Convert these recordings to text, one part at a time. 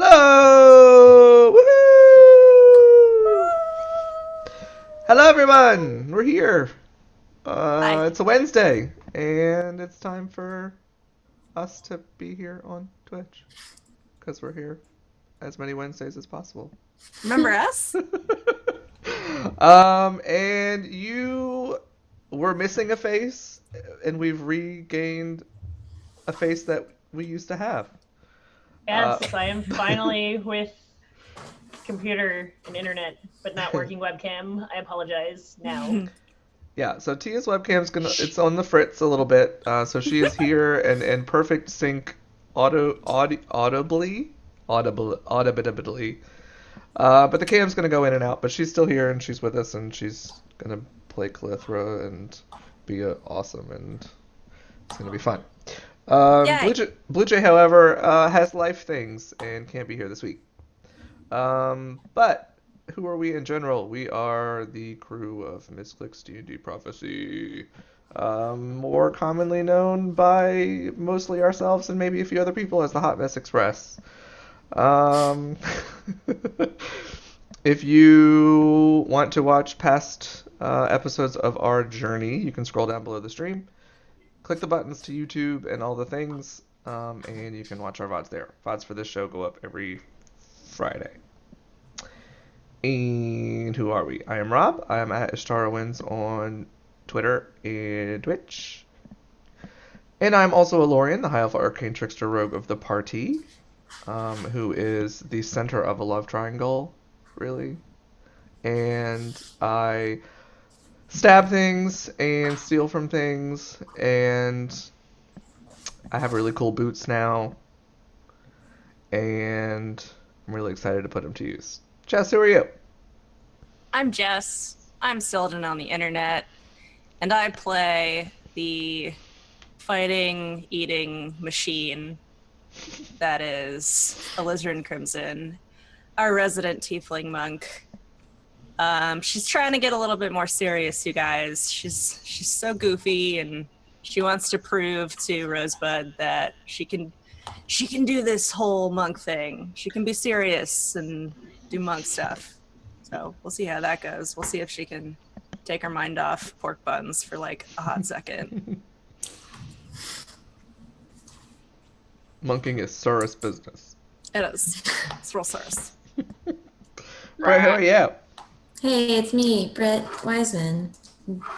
Hello! Woohoo! Hello, everyone! We're here. Hi. It's a Wednesday, and it's time for us to be here on Twitch because we're here as many Wednesdays as possible. Remember us? And you were missing a face, and we've regained a face that we used to have. Uh, Yes, I am finally with computer and internet, but not working webcam. I apologize now. Yeah, so Tia's webcam's it's on the fritz a little bit. So she is here and in perfect sync audibly. But the cam's gonna go in and out, but she's still here and she's with us and she's gonna play Calithra and be awesome and it's gonna be fun. Yay. Blue Jay, however, has life things and can't be here this week. But who are we in general? We are the crew of Misscliks D&D Prophecy, more commonly known by mostly ourselves and maybe a few other people as the Hot Mess Express. Um, if you want to watch past episodes of our journey, you can scroll down below the stream, click the buttons to YouTube and all the things, and you can watch our VODs there. VODs for this show go up every Friday. And who are we? I am Rob. I am at Ishtarowins on Twitter and Twitch. And I'm also a Lorian, the High Alpha Arcane Trickster Rogue of the party, who is the center of a love triangle, really. And I stab things and steal from things, and I have really cool boots now. And I'm really excited to put them to use. Jess, who are you? I'm Jess. I'm Sylvan on the internet, and I play the fighting, eating machine that is Alizarin Crimson, our resident tiefling monk. She's trying to get a little bit more serious, you guys. She's so goofy, and she wants to prove to Rosebud that she can do this whole monk thing. She can be serious and do monk stuff. So we'll see how that goes. We'll see if she can take her mind off pork buns for like a hot second. Monking is Saurus business. It is. It's real serious. Right, who are you? Hey, it's me, Britt Wiseman,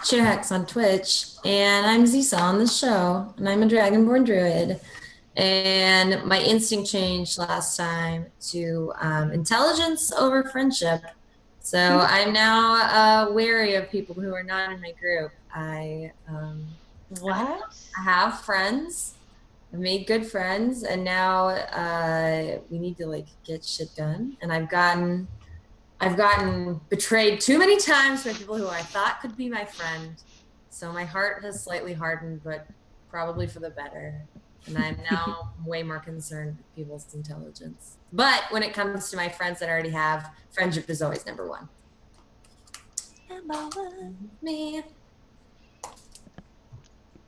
Chairhacks on Twitch, and I'm Zisa on the show, and I'm a Dragonborn Druid. And my instinct changed last time to intelligence over friendship. So I'm now wary of people who are not in my group. What? I have friends. I've made good friends, and now we need to like get shit done. And I've gotten betrayed too many times by people who I thought could be my friend. So my heart has slightly hardened, but probably for the better. And I'm now way more concerned with people's intelligence. But when it comes to my friends that I already have, friendship is always number one. Number one, me.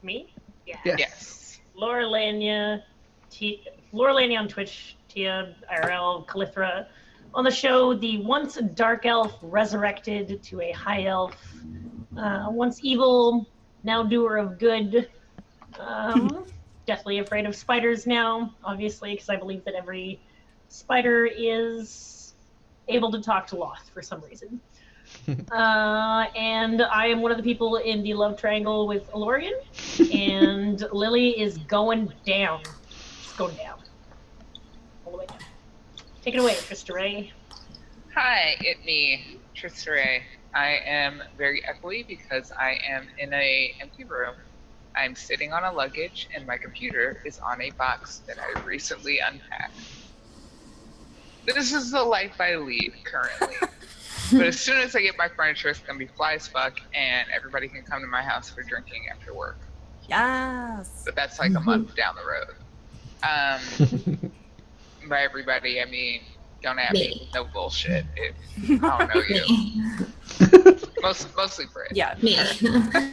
Me? Yeah. Yes. Laura Lania on Twitch, Tia, IRL, Calithra. On the show, the once dark elf resurrected to a high elf. Once evil, now doer of good. Deathly afraid of spiders now, obviously, because I believe that every spider is able to talk to Loth for some reason. And I am one of the people in the love triangle with Alorian, and Lily is going down. She's going down. All the way down. Take it away, Trista Ray. Hi, it's me, Trista Ray. I am very echoey because I am in a empty room. I'm sitting on a luggage and my computer is on a box that I recently unpacked. This is the life I lead currently. But as soon as I get my furniture, it's going to be fly as fuck and everybody can come to my house for drinking after work. Yes. But that's like a month down the road. By everybody, I mean, don't have me. No bullshit. I don't know you. Mostly Brit. Yeah. Me.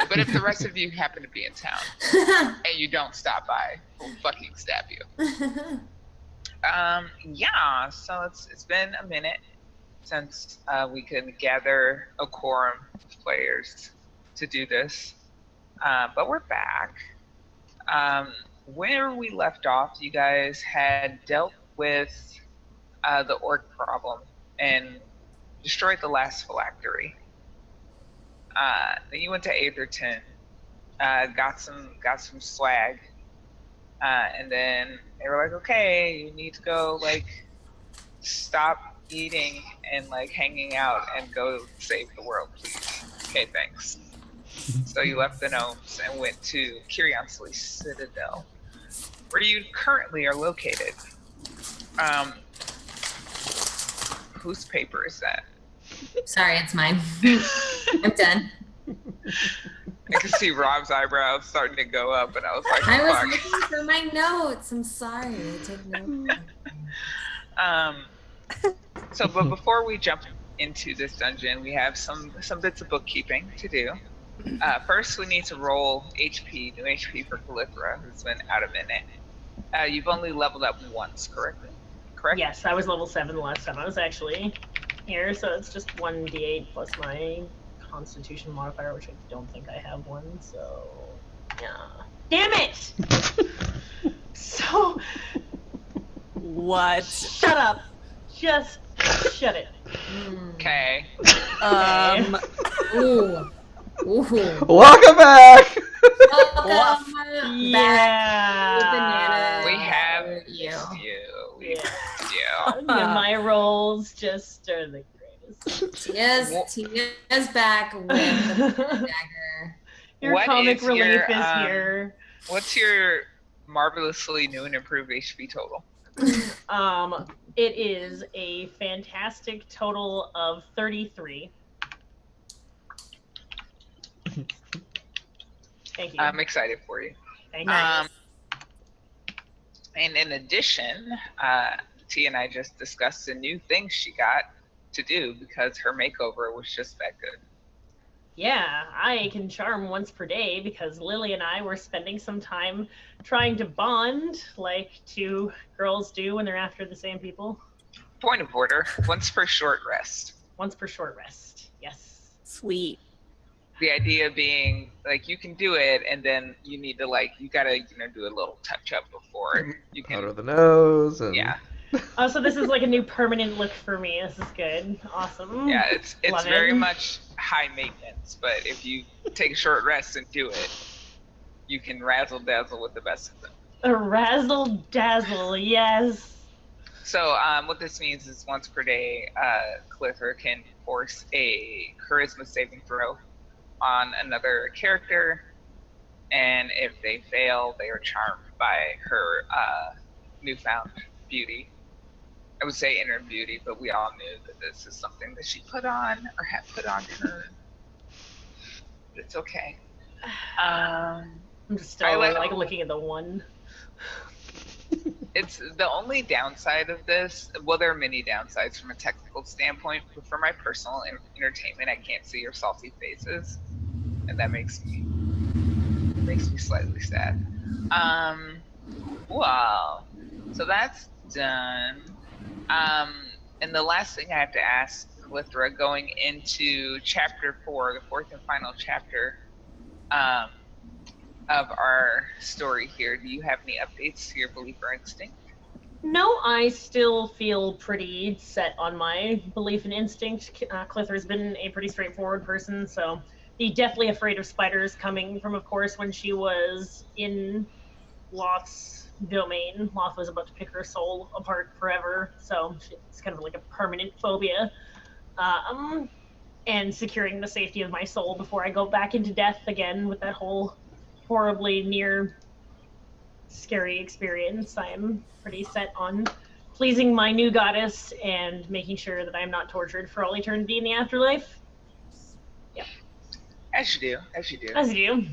But if the rest of you happen to be in town and you don't stop by, we'll fucking stab you. Yeah. So it's been a minute since we could gather a quorum of players to do this, but we're back. Um, where we left off, you guys had dealt with the orc problem and destroyed the last phylactery. Then you went to Atherton, got some swag, and then they were like, "Okay, you need to go like stop eating and like hanging out and go save the world, please." Okay, thanks. So you left the gnomes and went to Curiosity Citadel, where you currently are located. Um, whose paper is that? Sorry, it's mine. I'm done. I can see Rob's eyebrows starting to go up, and I was like, I was "Fuck." looking for my notes. I'm sorry. I took notes. But before we jump into this dungeon, we have some bits of bookkeeping to do. First, we need to roll new HP for Calithra, who's been out a minute. You've only leveled up once, correct? Yes, I was level 7 the last time I was actually here, so it's just 1d8 plus my Constitution modifier, which I don't think I have one, so yeah. Damn it! So What? shut up. Just shut it. Okay. Ooh. Ooh. Welcome back. Welcome back. Yeah. Banana. We have you. you. Yeah, my rolls just are the greatest. Tia's back with the dagger. Your What comic is relief your, is here. What's your marvelously new and improved HP total? It is a fantastic total of 33. Thank you. I'm excited for you. Thank you. And in addition, T and I just discussed a new thing she got to do because her makeover was just that good. Yeah, I can charm once per day because Lily and I were spending some time trying to bond like two girls do when they're after the same people. Point of order, once per short rest. Once per short rest, yes. Sweet. The idea being like you can do it and then you need to you gotta do a little touch up before you can Powder the nose and yeah. Oh, so this is like a new permanent look for me. This is good. Awesome. Yeah, it's Love very it. much high maintenance, but if you take a short rest and do it, you can razzle dazzle with the best of them. A razzle dazzle, yes. So what this means is once per day, Clifford can force a charisma saving throw on another character, and if they fail, they are charmed by her newfound beauty. I would say inner beauty, but we all knew that this is something that she put on or had put on her. But it's okay. I'm just still like looking at the one. It's the only downside of this. Well, there are many downsides from a technical standpoint, but for my personal entertainment, I can't see your salty faces, and that makes me slightly sad. Wow. So that's done. And the last thing I have to ask Calithra, going into chapter 4, the fourth and final chapter of our story here, do you have any updates to your belief or instinct? No, I still feel pretty set on my belief in instinct. Clither's been a pretty straightforward person, so be definitely afraid of spiders coming from, of course, when she was in Loth's domain. Loth was about to pick her soul apart forever, so it's kind of like a permanent phobia. And securing the safety of my soul before I go back into death again with that whole horribly near scary experience. I am pretty set on pleasing my new goddess and making sure that I am not tortured for all eternity in the afterlife. Yeah. As you do. As you do. As you do.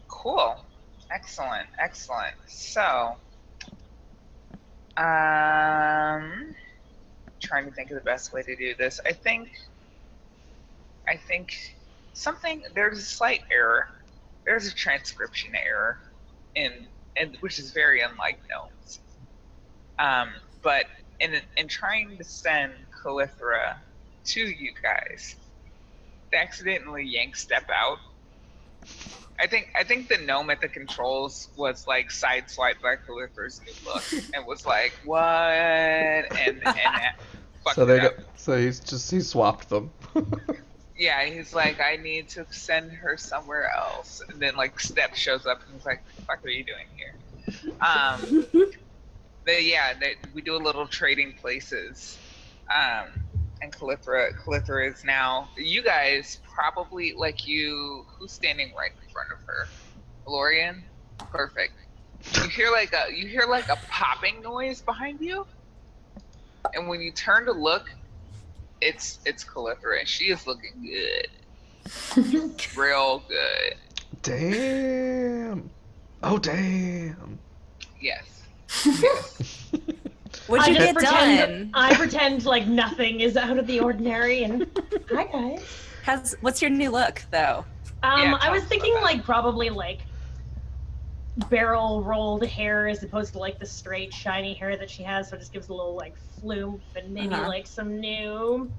Cool. Excellent. So, trying to think of the best way to do this. I think there's a slight error. There's a transcription error in and which is very unlike gnomes. But in trying to send Calithra to you guys, they accidentally yanked Step out. I think the gnome at the controls was like sideswiped by Calithra's new look and was like, "What?" and fucked So it up. he swapped them. Yeah, he's like, "I need to send her somewhere else," and then like Step shows up and he's like, "What the fuck are you doing here?" We do a little trading places. And Calithra is now. You guys probably like you. Who's standing right in front of her? Lorian. Perfect. You hear like a popping noise behind you, and when you turn to look, it's Calithra, and she is looking good, real good. Damn. Oh damn. Yes. What'd you get done? I pretend like nothing is out of the ordinary, and hi guys. What's your new look though? I was thinking like probably like barrel rolled hair as opposed to like the straight shiny hair that she has, so it just gives a little like flume and maybe like some new,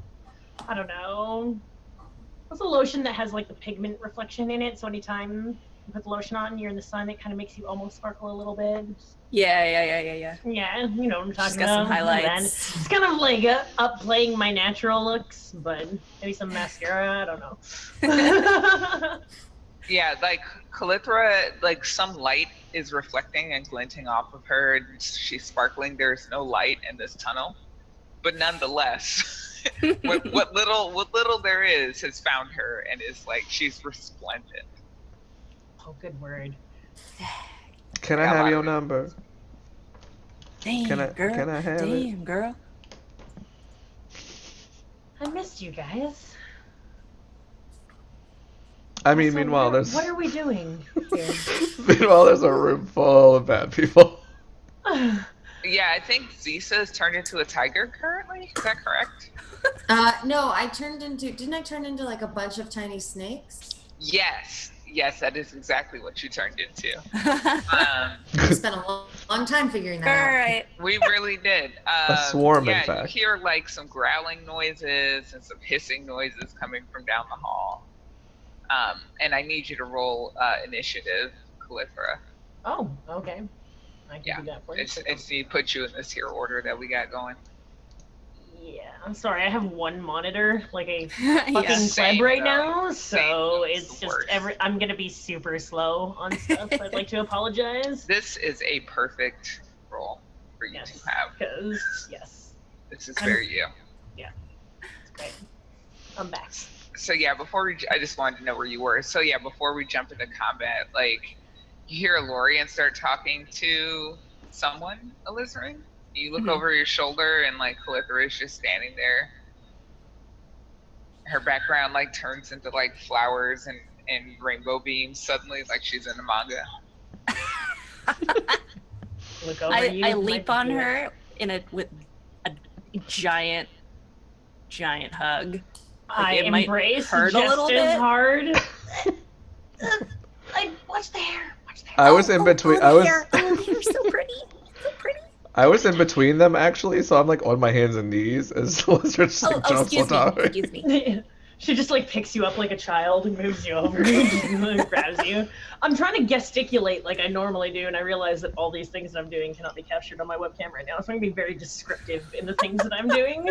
I don't know. What's a lotion that has like the pigment reflection in it? So anytime you put the lotion on and you're in the sun, it kind of makes you almost sparkle a little bit. Yeah. Yeah, you know what I'm talking She's got about. some highlights. It's kind of like upplaying my natural looks, but maybe some mascara. I don't know. Yeah, like Calithra, like some light is reflecting and glinting off of her, and she's sparkling. There's no light in this tunnel, but nonetheless, what little there is has found her, and is like she's resplendent. Oh, good word. Can I have your number? Damn, girl. Can I have it? Damn, girl. I missed you guys. I mean, So meanwhile, what are we doing here? meanwhile, there's a room full of bad people. Yeah, I think Zisa has turned into a tiger currently. Is that correct? No, didn't I turn into like a bunch of tiny snakes? Yes, that is exactly what you turned into. We spent a long time figuring that out. All right. We really did. A swarm, in yeah, fact. you hear like some growling noises and some hissing noises coming from down the hall. And I need you to roll initiative, Calithra. Oh, okay. I can do that for you. It's to put you in this here order that we got going. Yeah, I'm sorry. I have one monitor, like a fucking Same, pleb right though. now, Same, so though. it's the just worst. I'm gonna be super slow on stuff. I'd like to apologize. This is a perfect roll for you to have. Because yes, This is very you. it's great. I'm back. So yeah, I just wanted to know where you were. So yeah, before we jump into combat, like you hear Lorian start talking to someone, Alizarin. You look over your shoulder and like Calithra is just standing there. Her background like turns into like flowers and rainbow beams suddenly, like she's in a manga. Look over I leap on her with a giant hug. I it might embrace hurt a just little as bit. hard. Like, watch the hair. I was in between. They're so pretty. So pretty. I was in between them actually, so I'm like on my hands and knees as the lizard just like jumps on top of me. Excuse me. She just like picks you up like a child and moves you over and grabs you. I'm trying to gesticulate like I normally do, and I realize that all these things that I'm doing cannot be captured on my webcam right now, so I'm gonna be very descriptive in the things that I'm doing.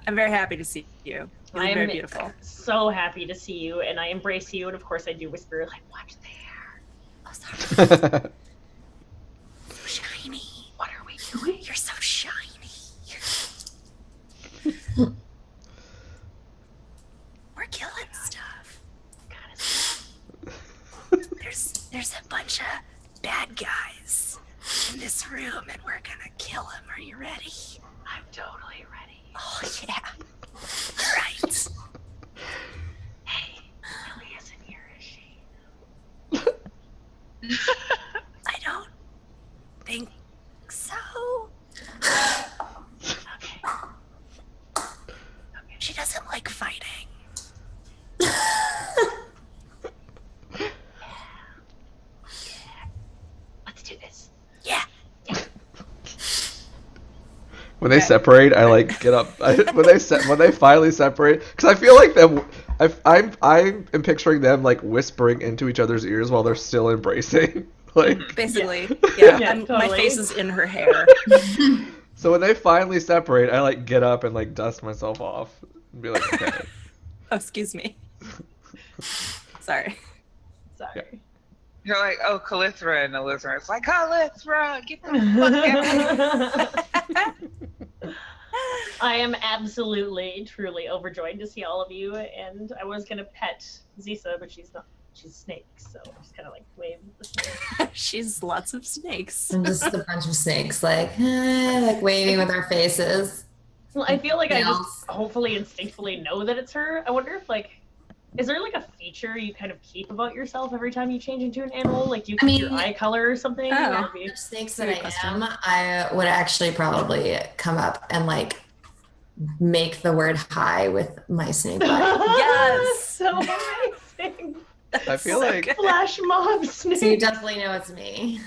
I'm very happy to see you. You're very beautiful. So happy to see you, and I embrace you, and of course I do whisper like, "Watch the hair." Oh, sorry. So shiny. What are we doing? You're so shiny. We're killing stuff. There's a bunch of bad guys in this room, and we're gonna kill them. Are you ready? I'm totally ready. Oh yeah. All right. Hey, Lily isn't here, is she? I don't think so. Okay. She doesn't like fighting. When they Okay. separate, I like get up. When they finally separate, because I feel like them. I am picturing them like whispering into each other's ears while they're still embracing. Like, Basically, Yeah. Yeah, my totally. face is in her hair. so when they finally separate, I like get up and like dust myself off and be like, okay. Oh, excuse me. Sorry. Sorry. You're like, oh, Calithra, and Elizabeth. It's like, Calithra, get the fuck out. I am absolutely, truly overjoyed to see all of you, and I was gonna pet Zisa, but she's not. She's a snake, so I just kind of like wave the snake. She's lots of snakes. And just a bunch of snakes, like waving with our faces. Well, I feel like I Nails. just hopefully instinctively know that it's her. I wonder if like, is there like a feature you kind of keep about yourself every time you change into an animal? Like, do you I keep your mean, eye color or something? Oh. Or How maybe- much snakes Good that I question. am, I would actually probably come up and like make the word hi with my snake bite. Yes! so amazing. I feel So like good. Flash mob snake. So you definitely know it's me.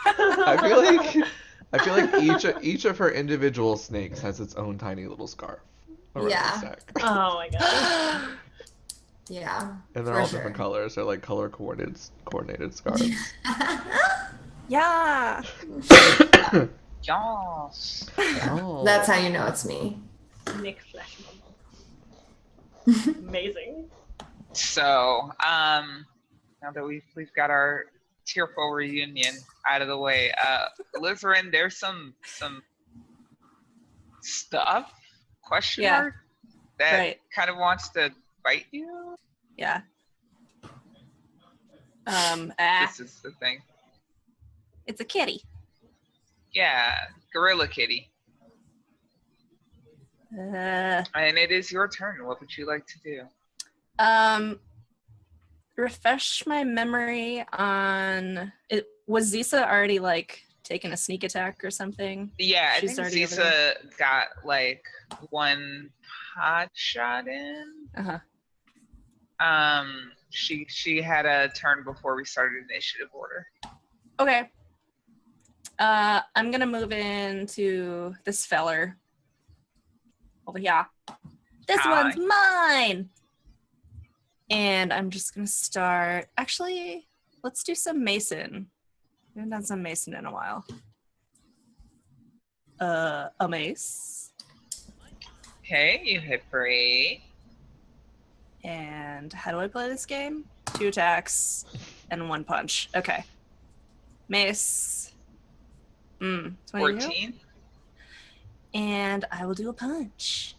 I feel like each of her individual snakes has its own tiny little scarf around Yeah. its neck. Oh my god. Yeah. And they're for all sure. different colors. They're like color coordinated scarves. Yeah. Yes. Oh. That's how you know it's me. Nick Flash mob. Amazing. So, now that we've got our tearful reunion out of the way, Lizarin, there's some stuff question Yeah. mark that Right. kind of wants to bite you. Yeah. This is the thing. It's a kitty. Yeah, Gorilla Kitty. And it is your turn. What would you like to do? Refresh my memory on it. Was Zisa already like taking a sneak attack or something? Yeah, I She's think already over Zisa got like one pot shot in. Uh-huh. She had a turn before we started initiative order. Okay. I'm gonna move into this feller over here. This Hi. one's mine. And I'm just gonna start. Actually, let's do some mason. We haven't done some mason in a while. A mace. Okay, you hit for 8. And how do I play this game? 2 attacks and 1 punch. Okay. Mace. 22. 14. And I will do a punch.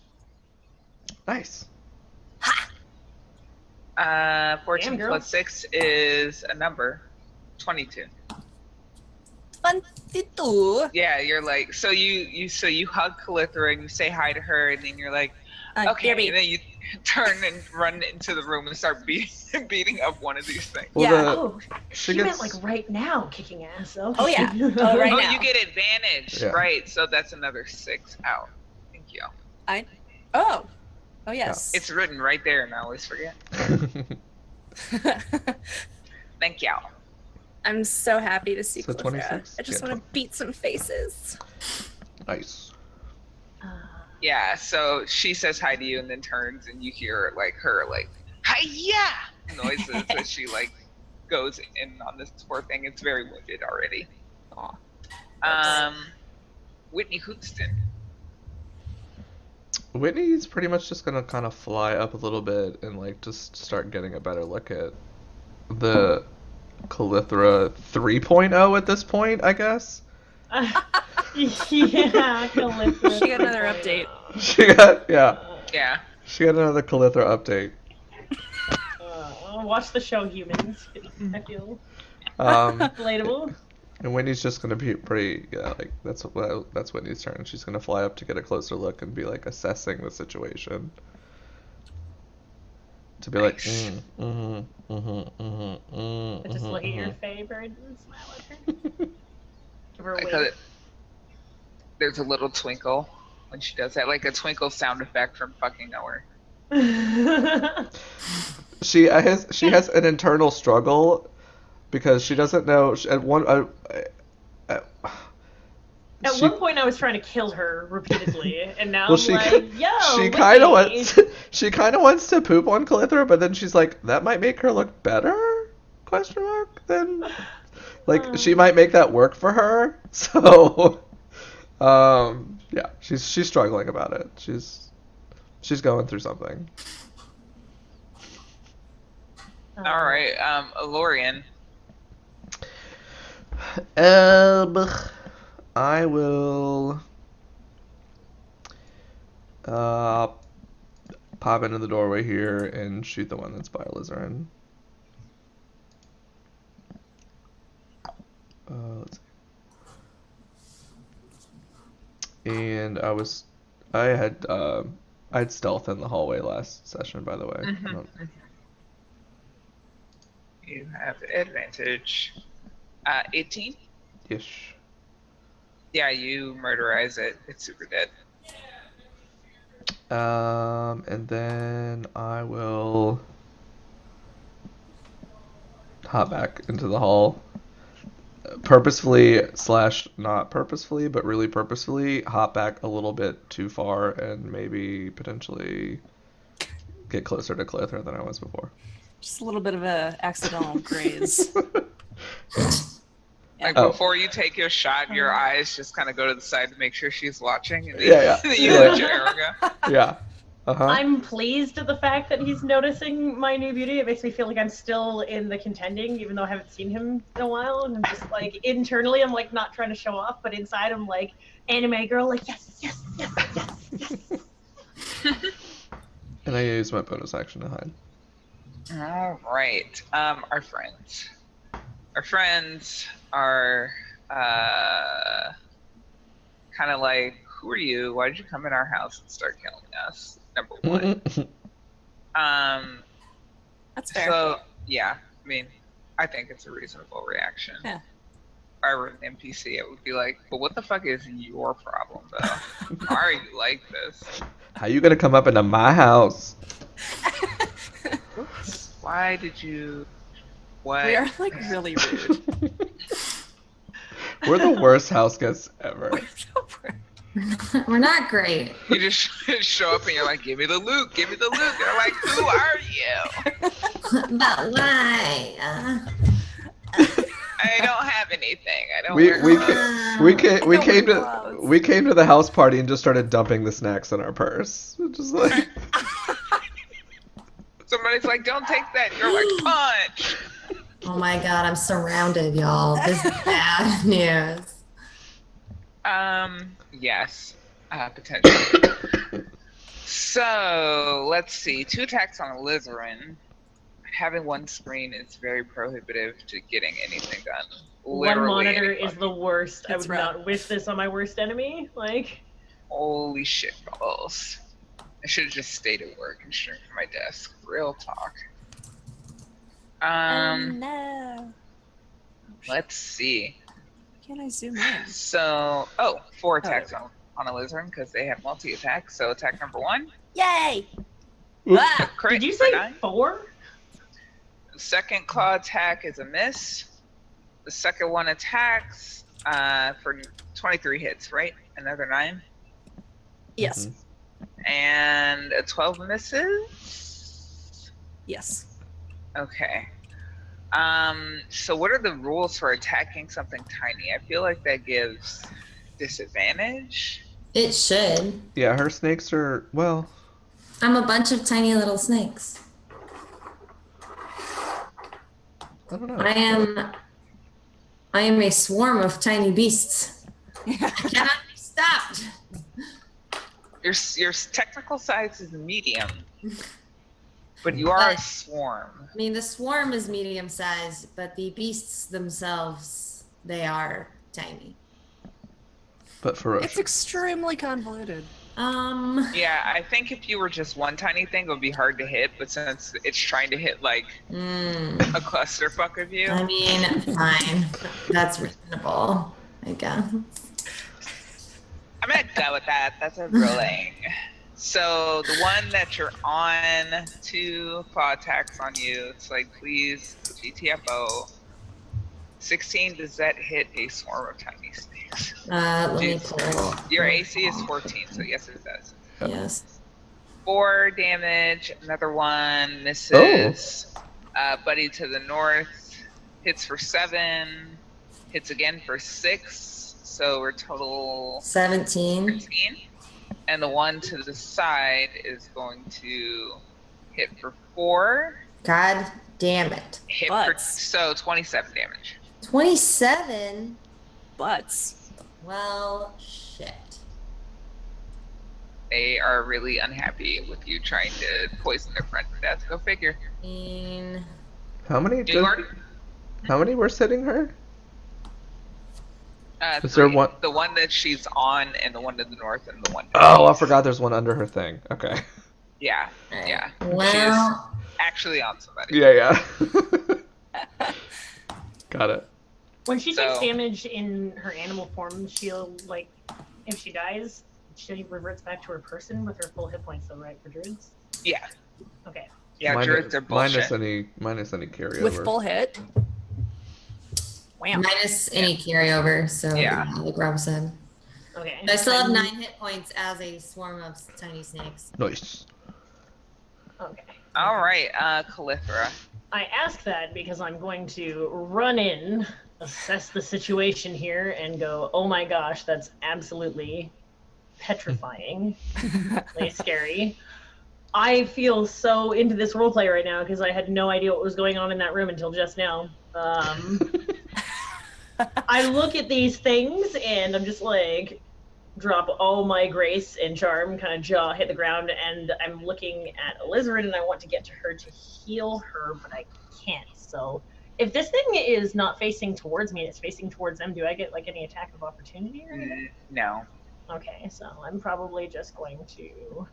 Nice. 14 Damn, girl. plus 6 is a number. 22. 22. Yeah, you're like, so you hug Calithra and you say hi to her, and then you're like, okay, Here, and then you turn and run into the room and start beating up one of these things. Well, Yeah. Oh, she she meant gets- like right now, kicking ass. Okay. Oh, yeah. Oh, right Oh, now. you get advantage, Yeah. right? So that's another 6 out. Thank you. Oh. Oh, yes. It's written right there, and I always forget. Thank you. I'm so happy to see So Calithra. 26? I just Yeah, want to beat some faces. Nice. Yeah, so she says hi to you and then turns and you hear like her like hi-ya noises as she like goes in on this poor thing. It's very wounded already. Aw. Whitney Houston. Whitney's pretty much just gonna kind of fly up a little bit and like just start getting a better look at the Calithra 3.0 at this point, I guess. Yeah, Calithra. She got another update. Yeah. She got another Calithra update. Watch the show, humans. I feel Um, relatable. and Whitney's just gonna be pretty, like that's Whitney's turn. She's gonna fly up to get a closer look and be like assessing the situation. To be like, Nice. Just look at your favorite and smile at her. Give her a Because wink. there's a little twinkle when she does that, like a twinkle sound effect from fucking nowhere. She has an internal struggle because she doesn't know at At one point, I was trying to kill her repeatedly, and now Well, I'm like, yo, she lick kind of me. wants she kind of wants to poop on Calithra, but then she's like, that might make her look better? Question mark. Then, like, she might make that work for her. So, yeah, she's struggling about it. She's going through something. All right, Lorian. I will pop into the doorway here and shoot the one that's by Alizarin. Let's see. And I had stealth in the hallway last session, by the way. Mm-hmm. You have advantage. 18? Ish. Yeah, you murderize it. It's super dead. And then I will hop back into the hall. Purposefully / not purposefully, but really purposefully, hop back a little bit too far and maybe potentially get closer to Clither than I was before. Just a little bit of a accidental graze. Like Oh. before you take your shot, your eyes just kind of go to the side to make sure she's watching. And Yeah. you Yeah. let your arrow go. Yeah. Uh-huh. I'm pleased at the fact that he's noticing my new beauty. It makes me feel like I'm still in the contending, even though I haven't seen him in a while. And I'm just like, internally, I'm like not trying to show off, but inside, I'm like, anime girl, like, yes, yes, yes, yes, yes. And I use my bonus action to hide. All right. Our friends. Our friends are kind of like, who are you? Why did you come in our house and start killing us? Number one. That's fair. So yeah, I mean, I think it's a reasonable reaction. Yeah. If I were an NPC, it would be like, but what the fuck is your problem, though? Why are you like this? How you gonna come up into my house? Why did you? What? We are like really rude. We're the worst house guests ever. We're so rude. We're not great. You just show up and you're like, give me the loot, give me the loot. They're like, who are you? But why? I don't have anything. I don't We wear we clothes. we came to the house party and just started dumping the snacks in our purse. Just like Somebody's like, don't take that. You're like, punch. Oh my god, I'm surrounded, y'all. This is bad news. Yes, potentially. So let's see. 2 attacks on a Alizarin. Having one screen is very prohibitive to getting anything done. One Literally monitor anything. is the worst. I It's would rough. not wish this on my worst enemy. Like, Holy shit balls. I should have just stayed at work and streamed from my desk. Real talk. No. Let's see. Can I zoom in? So, 4 attacks on a Alizarin because they have multi-attack. So attack number 1. Yay! Oops. Ah! Crit did you for say 9. 4? The second claw attack is a miss. The second one attacks for 23 hits, right? Another 9. Yes. And a 12 misses. Yes. Okay. So what are the rules for attacking something tiny? I feel like that gives disadvantage. It should. Yeah, her snakes are well. I'm a bunch of tiny little snakes. I don't know. I am a swarm of tiny beasts. I cannot be stopped. Your technical size is medium, but you are a swarm. I mean, the swarm is medium sized, but the beasts themselves, they are tiny. But It's ferocious. extremely convoluted. Yeah, I think if you were just one tiny thing, it would be hard to hit. But since it's trying to hit like a clusterfuck of you, I mean, fine. That's reasonable, I guess. I'm gonna go with that. That's a ruling. So the one that you're on, 2 claw attacks on you. It's like, please, GTFO. 16, does that hit a swarm of tiny snakes? Let me Jeez. pull. Your AC is 14, so yes, it does. Yes. 4 damage. Another one misses. Buddy to the north hits for 7. Hits again for 6. So we're total 17. 13. And the one to the side is going to hit for 4. God damn it. Hit Butts. so 27 damage. 27? Butts. Well, shit. They are really unhappy with you trying to poison their friend to death. Go figure. How many? You are How many were sitting her? Is 3. there one? The one that she's on, and the one to the north, and the one. Oh, I forgot. There's one under her thing. Okay. Yeah, Alright. yeah. Well, She is actually on somebody. Yeah. Got it. When she takes So- damage in her animal form, she'll, like, if she dies, she reverts back to her person with her full hit points, though, right, for druids? Yeah, Okay. yeah. Druids are bullshit. Minus any carryover. With full hit. Wham. minus any carryover, so Yeah. like Rob said. Okay. But I still have 9 hit points as a swarm of tiny snakes. Nice. Okay. All right, Calithra. I ask that because I'm going to run in, assess the situation here, and go, oh my gosh, that's absolutely petrifying. Really scary. I feel so into this roleplay right now because I had no idea what was going on in that room until just now. I look at these things and I'm just like, drop all my grace and charm, kind of jaw hit the ground, and I'm looking at Elizabeth and I want to get to her to heal her, but I can't. So if this thing is not facing towards me and it's facing towards them, do I get like any attack of opportunity or anything? No. Okay, so I'm probably just going to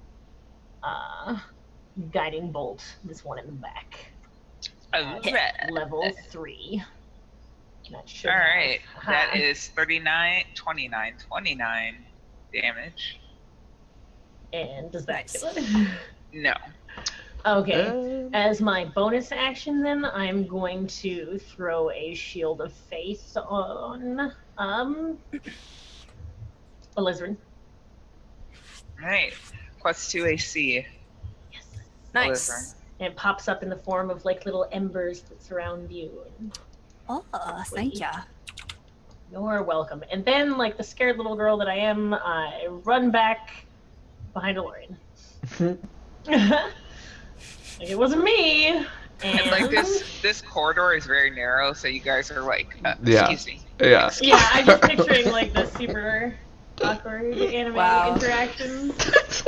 guiding bolt this one in the back. Alright. Level 3. That should All have- right. That Aha. is 29 damage. And does that kill it? No. Okay. As my bonus action, then I'm going to throw a shield of faith on Elizabeth. All right. +2 AC. Yes. Nice. And it pops up in the form of like little embers that surround you. And Oh, thank ya. you're welcome. And then, like the scared little girl that I am, I run back behind Elorian. Like it wasn't me. And like this corridor is very narrow, so you guys are like, Yeah. excuse me. Yeah. Yeah, I'm just picturing like the super awkward anime Wow. interactions.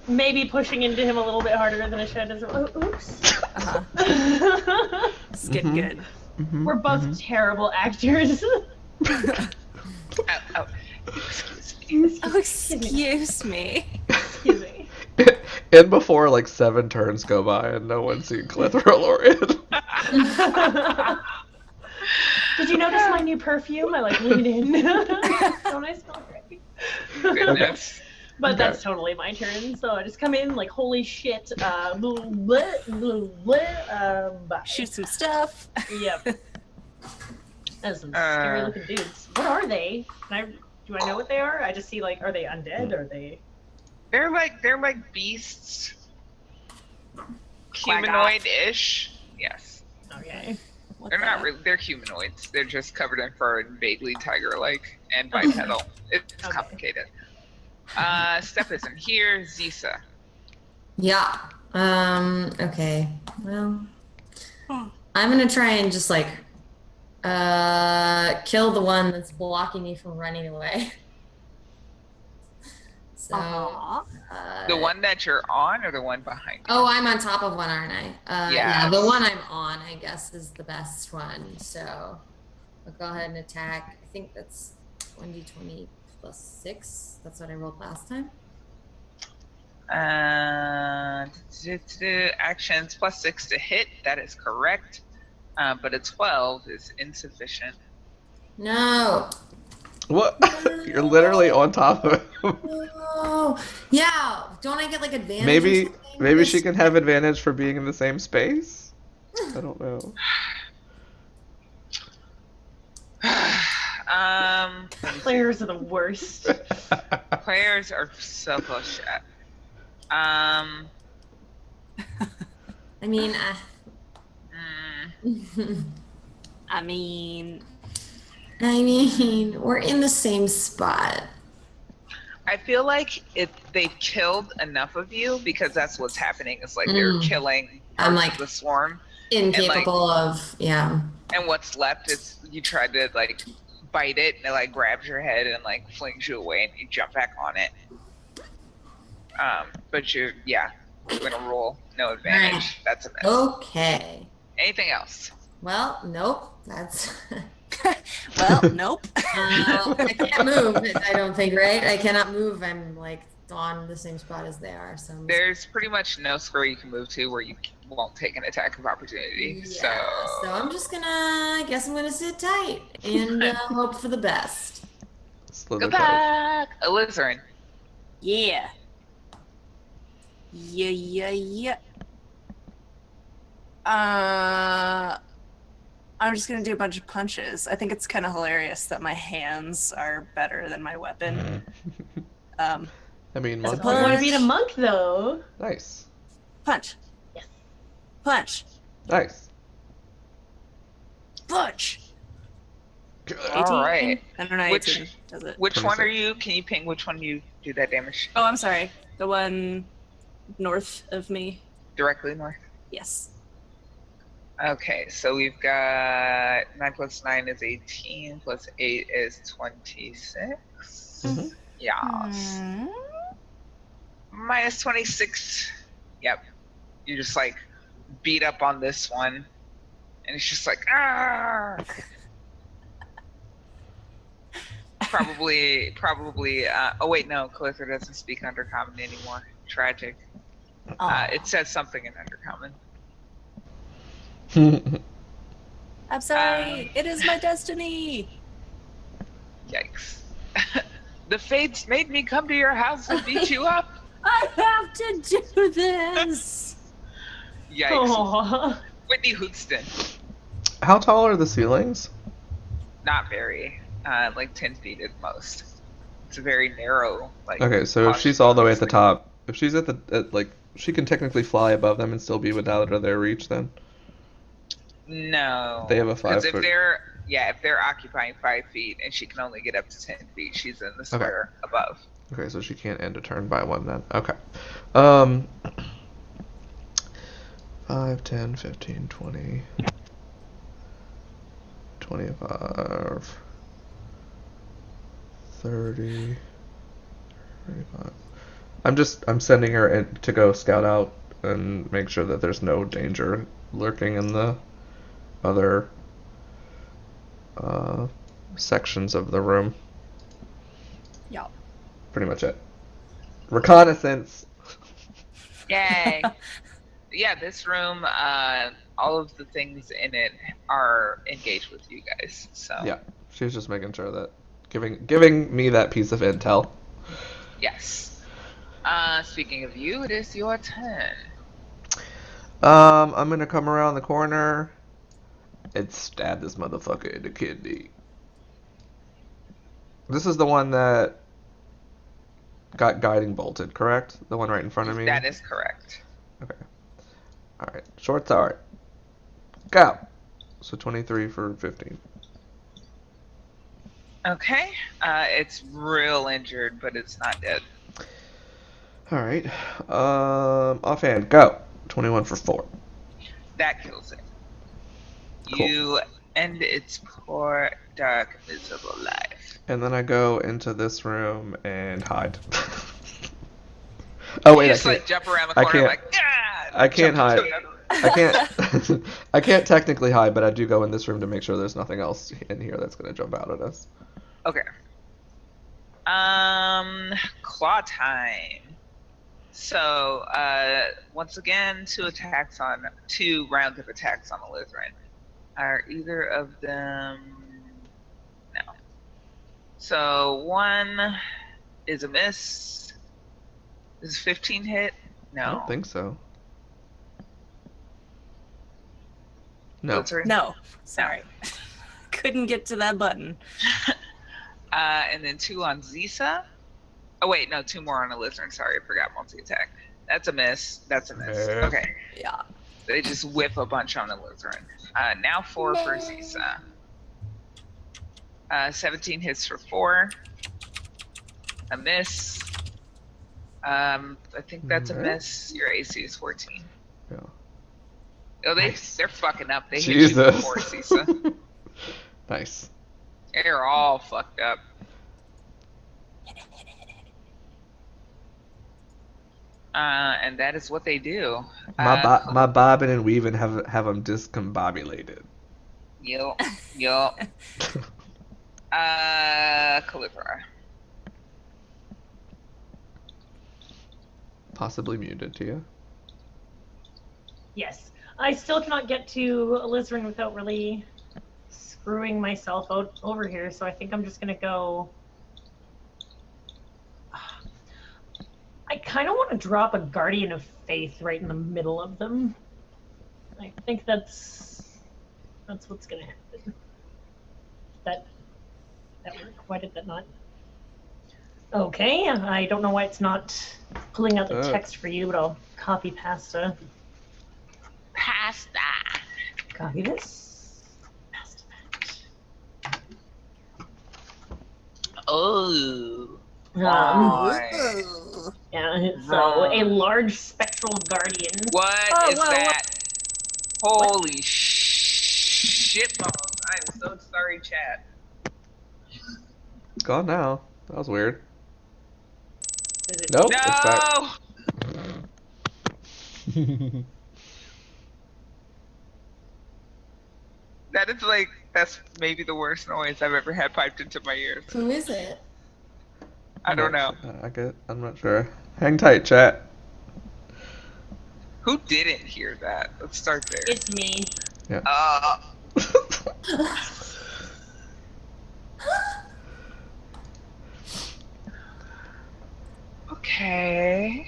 Maybe pushing into him a little bit harder than I should. Oops. Uh-huh. It's getting Mhm. good. Mhm, We're both mhm. terrible actors. Oh, excuse me. Oh, excuse me. Excuse me. And before like 7 turns go by and no one's seen Clithra Lorian. Did you notice my new perfume? I like lean in. Don't I smell great? Goodness. But Okay. that's totally my turn. So I just come in like, holy shit. Blah, blah, blah, blah, bye. Shoot some stuff. Yep. That's some scary looking dudes. What are they? Do I know what they are? I just see like, are they undead? Are they? They're like beasts. Quaggoth. Humanoid-ish. Yes. Okay. What They're the- not really. They're humanoids. They're just covered in fur and vaguely tiger-like and bipedal. It's Okay. complicated. Steph isn't here. Zisa. Yeah. Okay. Well, Hmm. I'm gonna try and just like kill the one that's blocking me from running away. So Aw. The one that you're on, or the one behind you? Oh, I'm on top of one, aren't I? Yeah, Yes. the one I'm on, I guess, is the best one. So I'll go ahead and attack. I think that's 1d20 plus 6. That's what I rolled last time. Actions +6 to hit. That is correct. But a 12 is insufficient. No. What? You're literally on top of him. No. Yeah. Don't I get like advantage? or Maybe something? maybe she can have advantage for being in the same space? I don't know. Let me see. Players are the worst. Players are so full of shit. I mean, mm, I mean, we're in the same spot. I feel like if they've killed enough of you, because that's what's happening, is like they're killing I'm parts like of the swarm, incapable of, yeah. and what's left is you try to like bite it, and it like grabs your head and like flings you away, and you jump back on it. But you're gonna roll no advantage. Right. That's a miss. Okay. Anything else? Well, nope. That's. well, nope. I can't move. I don't think, right? I cannot move. I'm like on the same spot as they are. So There's pretty much no square you can move to where you won't take an attack of opportunity. yeah. So I'm just gonna. I guess I'm gonna sit tight and hope for the best. Slither Go tight. back, Alizarin. Yeah. Yeah. I'm just gonna do a bunch of punches. I think it's kind of hilarious that my hands are better than my weapon. I mean, As a monk I want to hands. beat a monk, though. Nice. Punch. Yes. Punch. Nice. Punch. Good. 18? All right. I don't know. Which- 18 does it? Which one 26. are you? Can you ping which one you do that damage? Oh, I'm sorry. The one north of me. Directly north. Yes. Okay, so we've got 9 plus 9 is 18, plus 8 is 26. Mhm. Yes. Minus 26. Yep. You just like beat up on this one, and it's just like, ah! Probably, oh wait, no, Calither doesn't speak Undercommon anymore. Tragic. It says something in Undercommon. I'm sorry. It is my destiny. Yikes. The fates made me come to your house and beat you up. I have to do this. Yikes. Aw. Whitney Houston. How tall are the ceilings? Not very. Like 10 feet at most. It's a very narrow, like. Okay, so if she's all the way at the top, if she's like, she can technically fly above them and still be without their reach then? No. They have a 'Cause 5 foot. if they're occupying 5 feet and she can only get up to 10 feet, she's in the square above. Okay, so she can't end a turn by one then. Okay. 5, 10, 15, 20, 25, 30, 35. I'm sending her in to go scout out and make sure that there's no danger lurking in the other sections of the room. Yeah. Pretty much it. Reconnaissance. Yay. Yeah, this room, all of the things in it are engaged with you guys. So Yeah, she was just making sure that giving me that piece of intel. yes. Speaking of you, it is your turn. I'm gonna come around the corner and stab this motherfucker in the kidney. This is the one that got guiding bolted, correct? The one right in front of me? That is correct. Okay. Alright, short sword. Go! So 23 for 15. Okay. It's real injured, but it's not dead. Alright. Offhand, go! 21 for 4. That kills it. Cool. You end its poor, dark, miserable life. And then I go into this room and hide. Oh wait, You I just can't. like jump around the I corner can't- like, yeah! I can't jump into hide. another room. I can't. I can't technically hide, but I do go in this room to make sure there's nothing else in here that's gonna jump out at us. Okay. Claw time. So, once again, two rounds of attacks on Alizarin. Are either of them? No. So one is a miss. Is 15 hit? No. I don't think so. No. Alizarin? No. Sorry. Couldn't get to that button. And then 2 on Zisa. Oh wait, no, 2 more on a lizard. Sorry, I forgot multi-attack. That's a miss. That's a miss. Miss. Okay. Yeah. They just whip a bunch on the lizard. Now 4 for Zisa. 17 hits for 4. A miss. I think that's a miss. Your AC is 14. Yeah. Oh, Nice. they're fucking up. They hit Jesus. you before, Zisa. Nice. They're all fucked up. And that is what they do. My bobbing and weaving have them discombobulated. Yup. Calibra. Possibly muted to you. Yes. I still cannot get to Alizarin without really screwing myself out over here, so I think I'm just gonna go. I kind of want to drop a Guardian of Faith right in the middle of them. I think that's what's gonna happen. That worked. Why did that not? Okay, I don't know why it's not pulling out the text for you, but I'll copy pasta. Copy this. Pasta that. Oh. Yeah, so a large spectral guardian. What is that? Holy shit balls. I am so sorry, chat. It's gone now. That was weird. Is it Nope. me? It's back. No! That's maybe the worst noise I've ever had piped into my ears. Who is it? I don't know. I'm not sure. Hang tight, chat. Who didn't hear that? Let's start there. It's me. Yeah. Okay.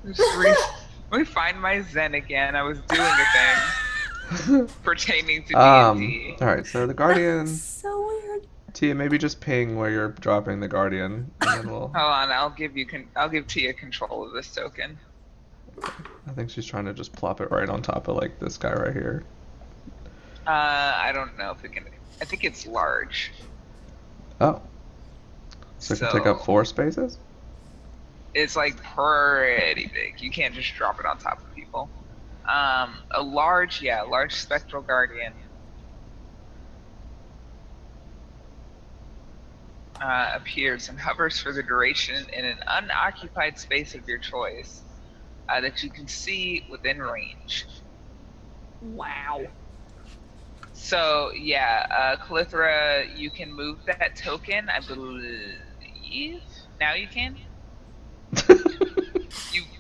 Let me find my Zen again. I was doing a thing pertaining to D&D. Alright, so the Guardian... So weird. Tia, maybe just ping where you're dropping the Guardian, and then we'll... Hold on, I'll give Tia control of this token. I think she's trying to just plop it right on top of, like, this guy right here. I don't know if it can... I think it's large. Oh. So it can take up 4 spaces? It's, like, pretty big. You can't just drop it on top of people. A large spectral guardian. Appears and hovers for the duration in an unoccupied space of your choice that you can see within range. Wow. So, yeah, Calithra, you can move that token, I believe. Now you can?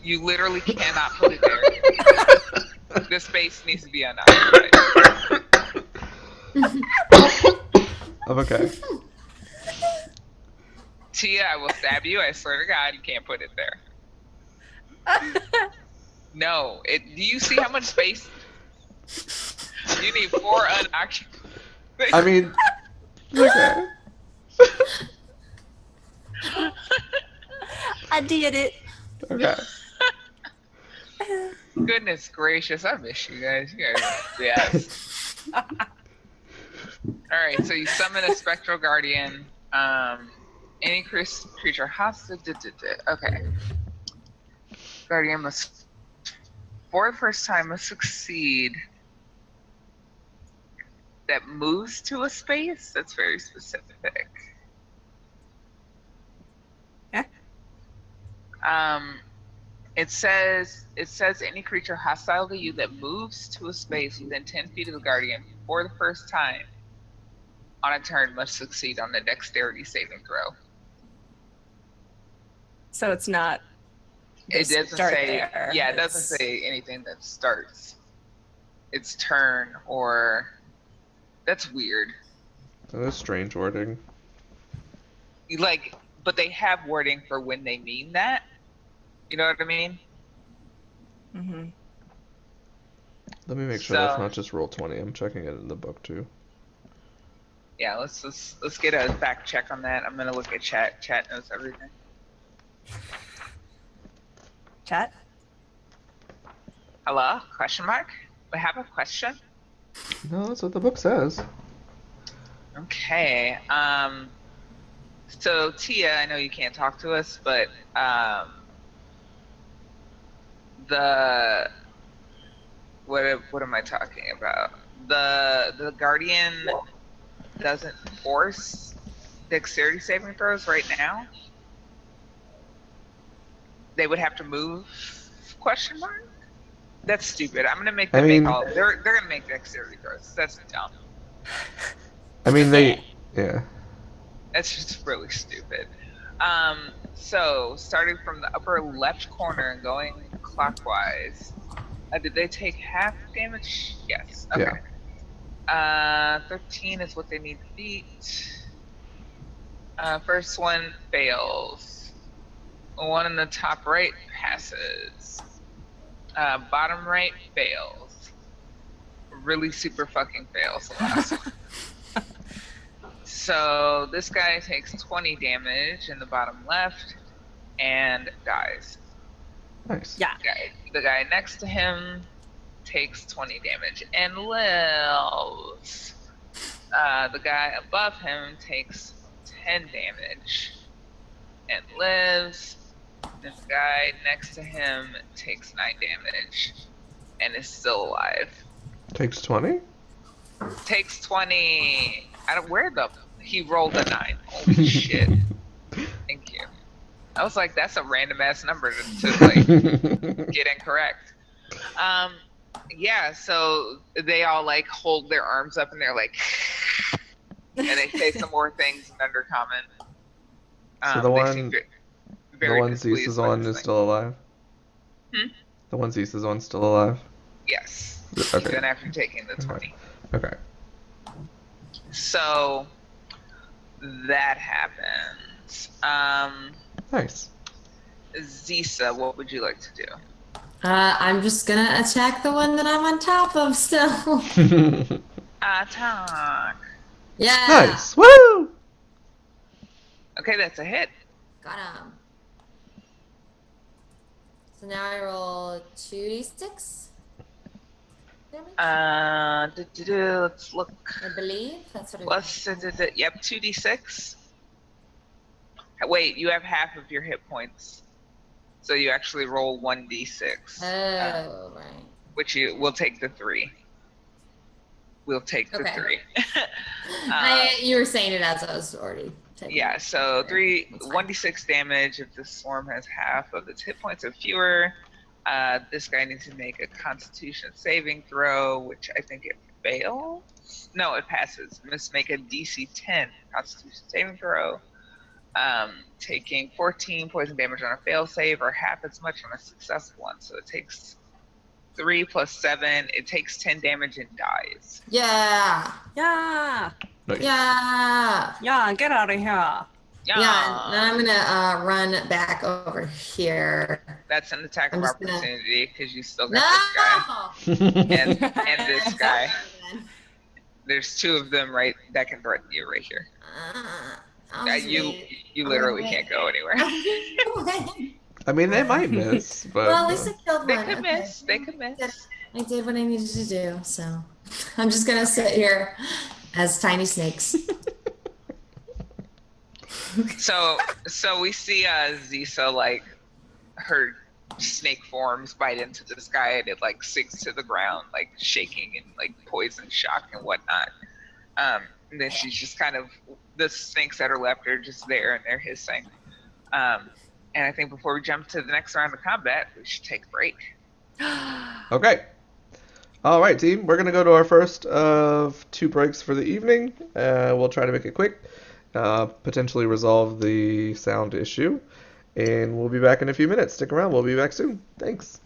You literally cannot put it there. The space needs to be unoccupied. I'm okay. Tia, I will stab you. I swear to God, you can't put it there. No. Do you see how much space? You need 4 unoccupied. I mean, okay. I did it. Okay. Goodness gracious, I miss you guys. You guys, yes. Alright, so you summon a spectral guardian. Any creature hostile. Okay. Guardian must, for the first time, must succeed. That moves to a space? That's very specific. Yeah. It says any creature hostile to you that moves to a space within 10 feet of the guardian for the first time on a turn must succeed on the dexterity saving throw. So it's not. It doesn't start say. there. Yeah, it doesn't say anything that starts its turn or. That's weird. That is strange wording. Like, but they have wording for when they mean that. You know what I mean? Mm-hmm. Let me make sure that's not just Roll20. I'm checking it in the book too. Yeah, let's get a fact check on that. I'm gonna look at chat. Chat knows everything. Chat? Hello? Question mark? We have a question? No, that's what the book says. Okay. So Tia, I know you can't talk to us, but the what am I talking about? The Guardian doesn't force dexterity saving throws right now. They would have to move? Question mark? That's stupid. I'm gonna make them make all. They're gonna make dexterity throws. That's dumb. I mean, yeah. That's just really stupid. So starting from the upper left corner and going clockwise, did they take half damage? Yes. Okay. Yeah. 13 is what they need to beat. First one fails. The one in the top right passes. Bottom right fails. Really super fucking fails the last one. So this guy takes 20 damage in the bottom left and dies. Nice. Yeah. The guy next to him takes 20 damage and lives. The guy above him takes 10 damage and lives. The guy next to him takes 9 damage and is still alive. Takes 20? Takes 20. He rolled a 9. Holy shit. Thank you. I was like, that's a random ass number to like get incorrect. Yeah, so they all like hold their arms up and they're like, and they say some more things in Undercommon. So the one displeased Zeus' by on this is thing. still alive? The one Zeus' on still alive? Yes. Okay. Even after taking the 20. Okay. So that happens. Nice. Zisa, what would you like to do? I'm just gonna attack the one that I'm on top of still. Attack. Yeah. Nice. Woo! Okay, that's a hit. Got him. So now I roll 2d6 damage. Let's look. I believe that's what it is. Yep, 2d6. Wait, you have half of your hit points. So you actually roll 1d6. Oh, right. Which we'll take the 3. We'll take the 3. You were saying it as I was already taking Yeah, so 1d6 damage if the swarm has half of its hit points or fewer. This guy needs to make a Constitution saving throw, which I think it fails. No, it passes. Must make a DC 10 Constitution saving throw. Taking 14 poison damage on a fail save or half as much on a successful one. So it takes 3 plus 7. It takes 10 damage and dies. Yeah. Yeah. Nice. Yeah. Yeah, get out of here. Yeah. Now I'm gonna run back over here. That's an attack of opportunity because you still got No. this guy and this guy. There's 2 of them that can threaten you right here. You literally can't go anywhere. I mean, they might miss, but well, at least I killed they one. could miss. They could miss. I did what I needed to do, so I'm just gonna sit here as tiny snakes. So we see Zisa like her snake forms bite into this guy and it like sinks to the ground like shaking and like poison shock and whatnot. And then she's just kind of the snakes that are left are just there and they're hissing. And I think before we jump to the next round of combat, we should take a break. Okay. All right, team. We're going to go to our first of 2 breaks for the evening. We'll try to make it quick, potentially resolve the sound issue. And we'll be back in a few minutes. Stick around. We'll be back soon. Thanks.